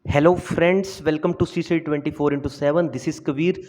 Hello friends, welcome to C C 24x7। This is Kabir.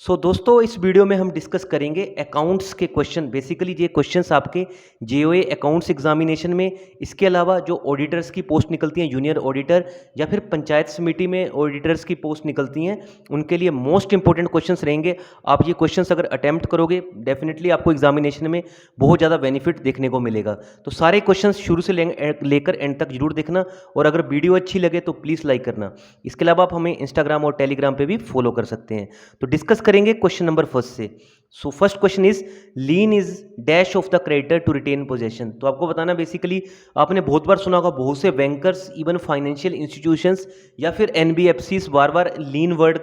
So दोस्तों, इस video में हम डिस्कस करेंगे अकाउंट्स के क्वेश्चन। बेसिकली ये क्वेश्चंस आपके जेओए अकाउंट्स एग्जामिनेशन में, इसके अलावा जो ऑडिटर्स की पोस्ट निकलती हैं, जूनियर ऑडिटर या फिर पंचायत समिति में ऑडिटर्स की पोस्ट निकलती हैं, उनके लिए मोस्ट इंपॉर्टेंट क्वेश्चंस रहेंगे। आप ये क्वेश्चंस अगर अटैम्प्ट करोगे, डेफिनेटली आपको एग्जामिनेशन में बहुत ज़्यादा बेनिफिट देखने को मिलेगा। तो सारे क्वेश्चंस शुरू से लेकर एंड तक जरूर देखना, और अगर वीडियो अच्छी लगे तो प्लीज़ लाइक करना। इसके अलावा आप हमें इंस्टाग्राम और टेलीग्राम पे भी फॉलो कर सकते हैं। तो डिस्कस करेंगे क्वेश्चन नंबर फर्स्ट से। So first question is lien is dash of the creditor to retain possession. तो आपको बताना, बेसिकली आपने बहुत बार सुना होगा, बहुत से बैंकर्स, इवन फाइनेंशियल इंस्टीट्यूशंस या फिर एनबीएफसीज बार बार लीन वर्ड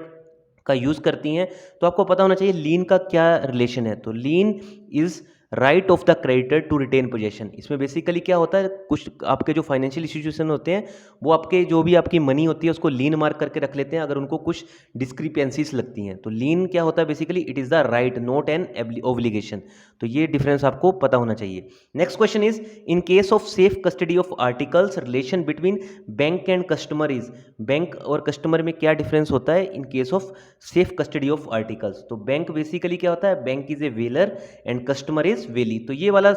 का यूज करती हैं। तो आपको पता होना चाहिए लीन का क्या रिलेशन है। तो lien is right of the creditor to retain possession. इसमें बेसिकली क्या होता है, कुछ आपके जो फाइनेंशियल इंस्टीट्यूशन होते हैं वो आपके जो भी आपकी मनी होती है उसको लीन मार्क करके रख लेते हैं अगर उनको कुछ डिस्क्रिपेंसीज लगती हैं। तो लीन क्या होता है, basically it is the right, not an obligation. तो ये डिफरेंस आपको पता होना चाहिए। Next question is in case of safe custody of articles, relation between bank and customer is. Bank और कस्टमर में क्या डिफरेंस होता है in case of safe custody of articles. तो बैंक बेसिकली क्या होता है, bank is a bailor and customer is bailee. तो ये वाला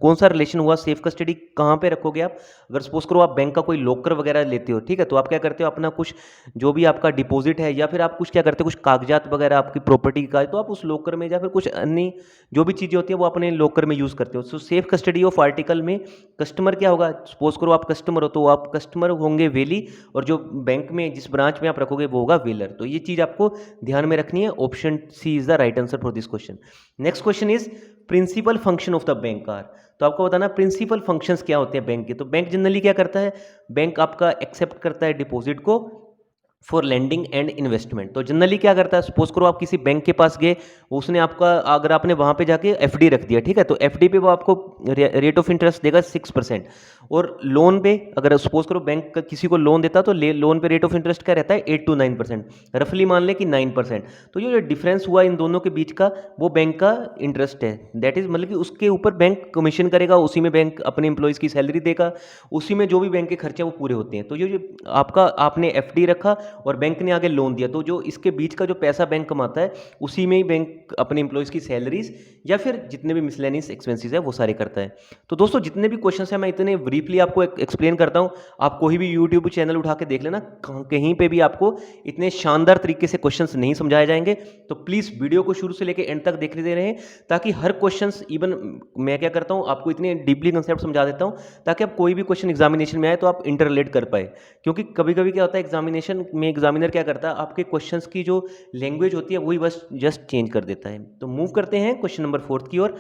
कौन सा रिलेशन हुआ, सेफ कस्टडी कहाँ पे रखोगे आप। अगर सपोज करो आप बैंक का कोई लॉकर वगैरह लेते हो, ठीक है, तो आप क्या करते हो, अपना कुछ जो भी आपका डिपॉजिट है या फिर आप कुछ क्या करते हो, कुछ कागजात वगैरह आपकी प्रॉपर्टी का, तो आप उस लॉकर में या फिर कुछ अन्य जो भी चीज़ें होती है वो अपने लॉकर में यूज़ करते हो। सो सेफ कस्टडी ऑफ आर्टिकल में कस्टमर क्या होगा, सपोज करो आप कस्टमर हो तो आप कस्टमर होंगे वेली, और जो बैंक में जिस ब्रांच में आप रखोगे वो होगा वेलर। तो ये चीज़ आपको ध्यान में रखनी है। Option C is the right answer for this question. Next question is principal function of the bank are. तो आपको बताना प्रिंसिपल फंक्शंस क्या होते हैं बैंक के। तो बैंक जनरली क्या करता है, बैंक आपका एक्सेप्ट करता है डिपॉजिट को फॉर लैंडिंग एंड इन्वेस्टमेंट। तो जनरली क्या करता है, सपोज करो आप किसी बैंक के पास गए, उसने आपका, अगर आपने वहाँ पे जाके एफडी रख दिया, ठीक है, तो एफडी पे वो आपको रेट ऑफ इंटरेस्ट देगा 6%। और लोन पे अगर सपोज करो बैंक का किसी को लोन देता तो लोन पे रेट ऑफ इंटरेस्ट क्या रहता है, 8 to 9%, रफली मान ले कि 9%। तो ये जो डिफरेंस हुआ इन दोनों के बीच का, वो बैंक का इंटरेस्ट है। दैट इज मतलब कि उसके ऊपर बैंक कमीशन करेगा, उसी में बैंक अपने एम्प्लॉयज़ की सैलरी देगा, उसी में जो भी बैंक के खर्चे वो पूरे होते हैं। तो ये जो आपका आपने एफडी रखा और बैंक ने आगे लोन दिया, तो जो इसके बीच का जो पैसा बैंक कमाता है उसी में ही बैंक अपने एम्प्लॉयज़ की सैलरीज या फिर जितने भी मिसलेनियस एक्सपेंसेस है वो सारे करता है। तो दोस्तों, जितने भी क्वेश्चन हैं मैं इतने ब्रीफली आपको एक्सप्लेन करता हूँ। आप कोई भी यूट्यूब चैनल उठा के देख लेना, कहीं पे भी आपको इतने शानदार तरीके से क्वेश्चंस नहीं समझाए जाएंगे। तो प्लीज़ वीडियो को शुरू से लेकर एंड तक देखते रहें, ताकि हर क्वेश्चंस, इवन मैं क्या करता हूँ आपको इतने डीपली कंसेप्ट समझा देता हूँ ताकि आप कोई भी क्वेश्चन एग्जामिनेशन में आए तो आप इंटर रिलेट कर पाए। क्योंकि कभी कभी क्या होता है एग्जामिनेशन में, एग्जामिनर क्या करता है, आपके क्वेश्चंस की जो लैंग्वेज होती है वही बस जस्ट चेंज कर देता है। तो मूव करते हैं क्वेश्चन नंबर 4 की ओर।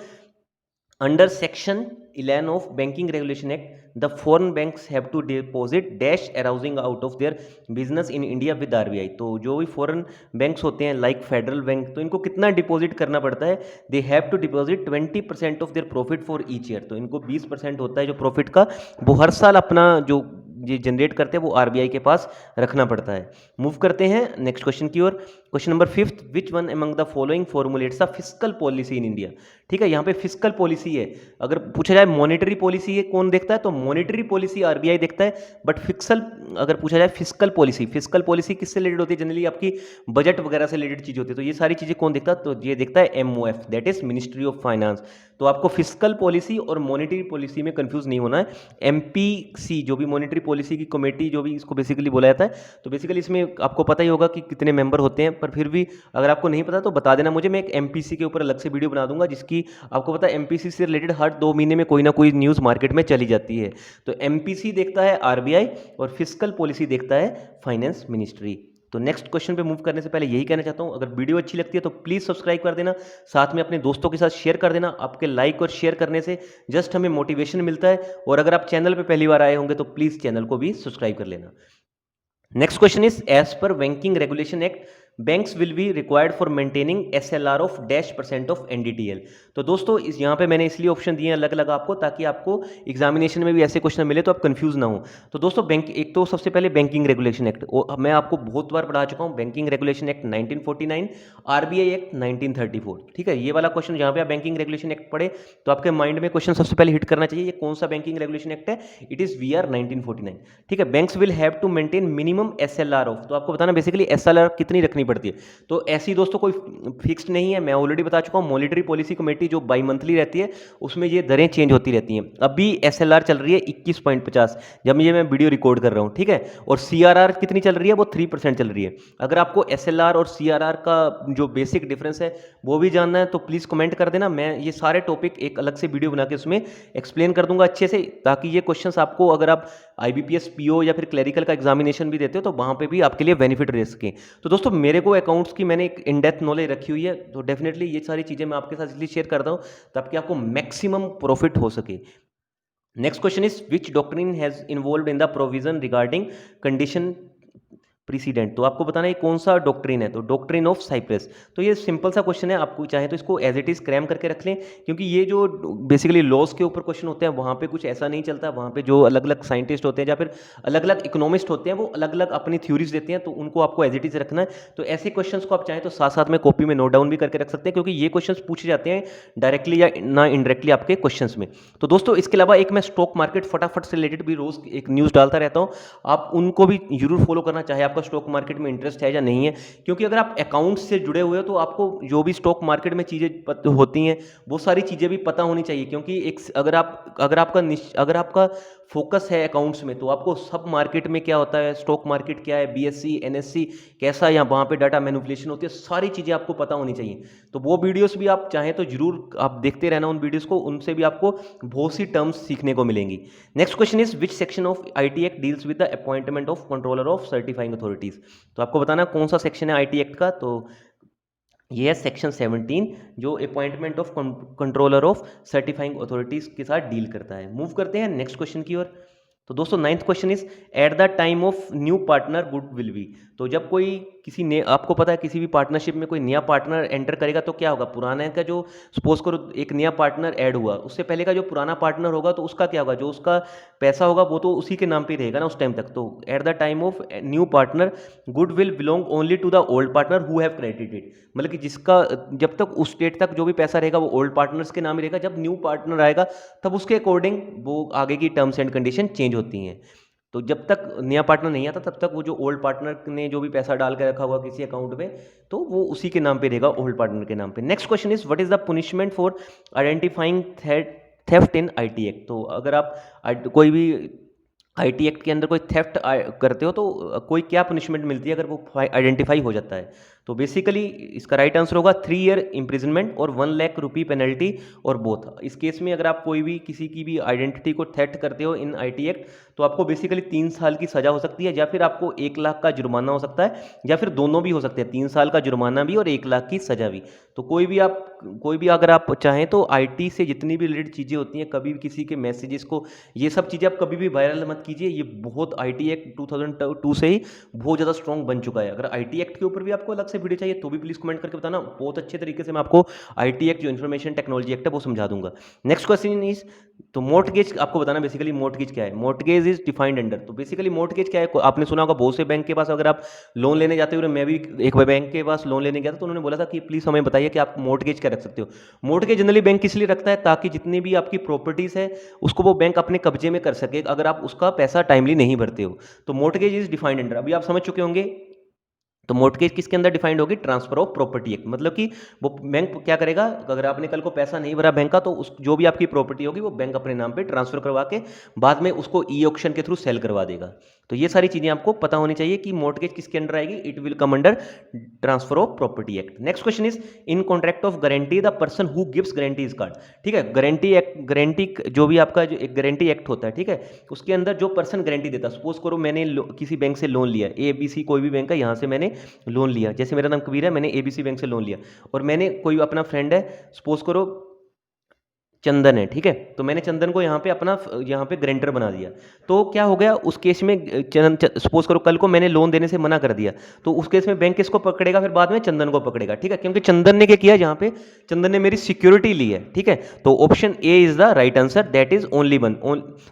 Under section 11 of banking regulation act, the foreign banks have to deposit dash arising out of their business in India with RBI. तो जो भी फॉरेन बैंक्स होते हैं लाइक फेडरल बैंक, तो इनको कितना डिपॉजिट करना पड़ता है, they have to deposit 20% of their profit for each year. तो इनको 20% होता है जो प्रॉफिट का, वो हर साल अपना जो ये जनरेट करते हैं वो आरबीआई के पास रखना पड़ता है। मूव करते हैं नेक्स्ट क्वेश्चन की ओर। Question number 5, which one among the following formulates a fiscal policy in India. ठीक है, यहाँ पे फिस्कल पॉलिसी है। अगर पूछा जाए मॉनेटरी पॉलिसी है कौन देखता है, तो मॉनेटरी पॉलिसी आरबीआई देखता है। बट फिक्सल, अगर पूछा जाए फिस्कल पॉलिसी, फिस्कल पॉलिसी किससे रिलेटेड होती है, जनरली आपकी बजट वगैरह से रिलेटेड चीज होती है। तो ये सारी चीजें कौन देखता है, तो ये देखता है MOF, that is ministry of finance. तो आपको फिस्कल पॉलिसी और मॉनेटरी पॉलिसी में कंफ्यूज नहीं होना है। एमपीसी जो भी मॉनेटरी पॉलिसी की कमेटी जो भी इसको बेसिकली बोला जाता है, तो बेसिकली इसमें आपको पता ही होगा कि कितने मेंबर होते हैं, पर फिर भी अगर आपको नहीं पता तो बता देना मुझे, मैं एक एमपीसी के ऊपर अलग से वीडियो बना दूंगा, जिसकी आपको पता है एमपीसी से रिलेटेड हर 2 महीने में कोई ना कोई न्यूज़ मार्केट में चली जाती है। तो एमपीसी देखता है आरबीआई और फिस्कल पॉलिसी देखता है फाइनेंस मिनिस्ट्री। तो नेक्स्ट क्वेश्चन पे मूव करने से पहले यही कहना चाहता हूं, अगर वीडियो अच्छी लगती है तो प्लीज़ सब्सक्राइब कर देना, साथ में अपने दोस्तों के साथ शेयर कर देना। आपके लाइक और शेयर करने से जस्ट हमें मोटिवेशन मिलता है। और अगर आप चैनल पे पहली बार आए होंगे तो प्लीज़ चैनल को भी सब्सक्राइब कर लेना। Next question is as per banking regulation act, banks will be required for maintaining SLR of %, of NDTL। तो दोस्तों इस यहाँ पे मैंने इसलिए ऑप्शन दिए हैं अलग अलग आपको, ताकि आपको एग्जामिनेशन में भी ऐसे क्वेश्चन मिले तो आप कंफ्यूज ना हो। तो दोस्तों बैंक, एक तो सबसे पहले बैंकिंग रेगुलेशन एक्ट, मैं आपको बहुत बार पढ़ा चुका हूँ, banking regulation act 1949, RBI act 1934। ठीक है, ये वाला क्वेश्चन जहाँ पे आप बैंकिंग रेगुलेशन एक्ट पढ़े तो आपके माइंड में क्वेश्चन सबसे पहले हिट करना चाहिए, ये कौन सा बैंकिंग रेगुलेशन एक्ट है, इट इज VR 1949। ठीक है, banks will have to maintain minimum SLR of, तो आपको बताना बेसिकली SLR कितनी रखनी पड़ती है। तो ऐसी दोस्तों कोई फिक्स्ड नहीं है, मैं ऑलरेडी बता चुका हूँ, मॉनिटरी पॉलिसी कमेटी जो बाई मंथली रहती है उसमें ये दरें चेंज होती रहती हैं। अभी SLR चल रही है 21.50 जब ये मैं वीडियो रिकॉर्ड कर रहा हूँ। ठीक है, और CRR कितनी चल रही है, वो 3% चल रही है। अगर आपको SLR और CRR का जो बेसिक डिफरेंस है वो भी जानना है तो प्लीज़ कमेंट कर देना, मैं ये सारे टॉपिक एक अलग से वीडियो बना के उसमें एक्सप्लेन कर दूंगा अच्छे से, ताकि ये क्वेश्चंस आपको, अगर आप IBPS PO या फिर क्लरिकल का एग्जामिनेशन भी देते हो तो वहाँ पे भी आपके लिए बेनिफिट रह सके। तो दोस्तों मेरे को अकाउंट्स की मैंने एक इन डेप्थ नॉलेज रखी हुई है, तो डेफिनेटली ये सारी चीज़ें मैं आपके साथ इसलिए शेयर करता हूँ ताकि आपको मैक्सिमम प्रॉफिट हो सके। Next question is which doctrine has involve in the provision regarding condition precedent. तो आपको बताना है कौन सा डॉक्ट्रिन है, तो डॉक्ट्रिन ऑफ साइप्रस। तो ये सिंपल सा क्वेश्चन है, आपको चाहे तो इसको एज इट इज क्रैम करके रख लें, क्योंकि ये जो बेसिकली लॉस के ऊपर क्वेश्चन होते हैं वहाँ पे कुछ ऐसा नहीं चलता, वहाँ पे जो अलग अलग साइंटिस्ट होते हैं या फिर अलग अलग इकोनॉमिस्ट होते हैं वो अलग अलग अपनी थ्योरीज देते हैं, तो उनको आपको एज इट इज रखना है। तो ऐसे क्वेश्चन को आप चाहें तो साथ साथ में कॉपी में नोट डाउन भी करके रख सकते हैं, क्योंकि ये क्वेश्चन पूछे जाते हैं डायरेक्टली या ना इनडायरेक्टली आपके क्वेश्चन में। तो दोस्तों इसके अलावा एक मैं स्टॉक मार्केट फटाफट से रिलेटेड भी रोज एक न्यूज़ डालता रहता हूँ, आप उनको भी जरूर फॉलो करना, चाहे आपका स्टॉक मार्केट में इंटरेस्ट है या नहीं है, क्योंकि अगर आप अकाउंट्स से जुड़े हुए हो तो आपको जो भी स्टॉक मार्केट में चीज़ें होती हैं वो सारी चीज़ें भी पता होनी चाहिए, क्योंकि एक अगर आपका फोकस है अकाउंट्स में तो आपको सब मार्केट में क्या होता है, स्टॉक मार्केट क्या है, BSE NSE कैसा, या वहाँ पे डाटा मैनिपुलेशन होती है, सारी चीज़ें आपको पता होनी चाहिए। तो वो वीडियोस भी आप चाहें तो जरूर आप देखते रहना उन वीडियोस को, उनसे भी आपको बहुत सी टर्म्स सीखने को मिलेंगी। Next question is which section of IT act deals with the appointment of controller of certifying authorities. तो आपको बताना कौन सा सेक्शन है IT एक्ट का, तो ये है सेक्शन 17 जो appointment of controller of certifying authorities के साथ डील करता है। मूव करते हैं नेक्स्ट क्वेश्चन की ओर। तो दोस्तों ninth question is eight the time of new partner good will be. तो जब कोई किसी ने, आपको पता है किसी भी पार्टनरशिप में कोई नया पार्टनर एंटर करेगा तो क्या होगा, पुराने का जो, सपोज करो एक नया पार्टनर ऐड हुआ, उससे पहले का जो पुराना पार्टनर होगा तो उसका क्या होगा, जो उसका पैसा होगा वो तो उसी के नाम पे रहेगा ना उस टाइम तक। तो at the time of new partner goodwill belong only to the old partner who have credited, मतलब कि जिसका जब तक उस डेट तक जो भी पैसा रहेगा वो ओल्ड पार्टनर्स के नाम ही रहेगा, जब न्यू पार्टनर आएगा तब उसके अकॉर्डिंग वो आगे की टर्म्स एंड कंडीशन चेंज होती हैं। तो जब तक नया पार्टनर नहीं आता तब तक वो जो ओल्ड पार्टनर ने जो भी पैसा डाल के रखा हुआ किसी अकाउंट में तो वो उसी के नाम पे रहेगा, ओल्ड पार्टनर के नाम पे। Next question is what is the punishment for identifying theft in IT act. तो अगर आप कोई भी IT एक्ट के अंदर कोई थेफ्ट करते हो तो कोई क्या पनिशमेंट मिलती है अगर वो आइडेंटिफाई हो जाता है। तो बेसिकली इसका राइट आंसर होगा 3 ईयर इंप्रिजनमेंट और 1 लाख रुपी पेनल्टी और बोथ। इस केस में अगर आप कोई भी किसी की भी आइडेंटिटी को थेफ्ट करते हो इन IT एक्ट तो आपको बेसिकली 3 साल की सजा हो सकती है, या फिर आपको 1 लाख का जुर्माना हो सकता है, या फिर दोनों भी हो सकते हैं, 3 साल का जुर्माना भी और 1 लाख की सजा भी। तो कोई भी अगर आप चाहें तो IT से जितनी भी रिलेटेड चीज़ें होती हैं, कभी भी किसी के मैसेजेस को, ये सब चीज़ें आप कभी भी वायरल मत कीजिए। ये बहुत IT एक्ट 2002 से ही बहुत ज़्यादा स्ट्रॉन्ग बन चुका है। अगर IT एक्ट के ऊपर भी आपको अलग से वीडियो चाहिए तो भी प्लीज़ कमेंट करके बताना, बहुत अच्छे तरीके से मैं आपको IT एक्ट जो इन्फॉर्मेशन टेक्नोलॉजी एक्ट है वो समझा दूंगा। नेक्स्ट क्वेश्चन इज, तो मोर्टगेज आपको बताना बेसिकली मोर्टगेज क्या है। मोर्टगेज इज डिफाइंड अंडर, तो बेसिकली मोर्टगेज क्या है, आपने सुना होगा बहुत से बैंक के पास अगर आप लोन लेने जाते हो, मैं भी एक बैंक के पास लोन लेने गया था तो उन्होंने बोला था कि प्लीज़ हमें बताइए कि आप मोर्टगेज क्या रख सकते हो। मोर्टगेज जनरली बैंक इसलिए रखता है ताकि जितनी भी आपकी प्रॉपर्टीज़ है उसको वो बैंक अपने कब्जे में कर सके अगर आप उसका पैसा टाइमली नहीं भरते हो। तो मोर्टगेज इज डिफाइंड अंडर, अभी आप समझ चुके होंगे। तो मोर्टगेज किसके अंदर डिफाइंड होगी, ट्रांसफर ऑफ प्रॉपर्टी एक्ट, मतलब कि वो बैंक क्या करेगा, अगर आपने कल को पैसा नहीं भरा बैंक का तो उस जो भी आपकी प्रॉपर्टी होगी वो बैंक अपने नाम पे ट्रांसफर करवा के बाद में उसको ऑक्शन के थ्रू सेल करवा देगा। तो ये सारी चीजें आपको पता होनी चाहिए कि मोर्टगेज किसके अंडर आएगी, it will come under transfer of property act. Next question is in contract of guarantee the person who gives guarantee is called. ठीक है, गारंटी एक्ट, गारंटी जो भी आपका जो एक गारंटी एक्ट होता है, ठीक है, उसके अंदर जो पर्सन गारंटी देता है, सपोज करो मैंने किसी बैंक से लोन लिया, ABC कोई भी बैंक है, यहाँ से मैंने लोन लिया, जैसे मेरा नाम कबीर है, मैंने ABC बैंक से लोन लिया और मैंने कोई अपना फ्रेंड है, सपोज करो चंदन है, ठीक है। तो मैंने चंदन को यहाँ पे अपना यहाँ पे गारंटर बना दिया। तो क्या हो गया उस केस में, सपोज करो कल को मैंने लोन देने से मना कर दिया, तो उस केस में बैंक किसको पकड़ेगा फिर बाद में? चंदन को पकड़ेगा, ठीक है। क्योंकि चंदन ने क्या किया यहाँ पे? चंदन ने मेरी सिक्योरिटी ली है, ठीक है। तो option A is the right answer, that is only one.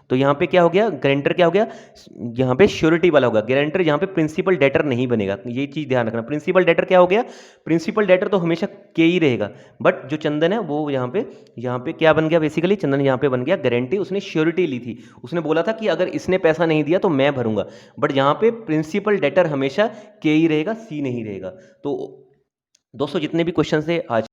तो यहाँ पे क्या हो गया? गारंटर क्या हो गया? यहाँ पे श्योरिटी वाला होगा। गारंटर यहाँ पे प्रिंसिपल डेटर नहीं बनेगा, ये चीज ध्यान रखना। प्रिंसिपल डेटर क्या हो गया? प्रिंसिपल डेटर तो हमेशा के ही रहेगा, बट जो चंदन है वो यहाँ पे क्या बन गया? बेसिकली चंदन यहाँ पे बन गया गारंटी। उसने श्योरिटी ली थी, उसने बोला था कि अगर इसने पैसा नहीं दिया तो मैं भरूंगा, बट यहाँ पे प्रिंसिपल डेटर हमेशा के ही रहेगा, सी नहीं रहेगा। तो दोस्तों जितने भी क्वेश्चन थे आज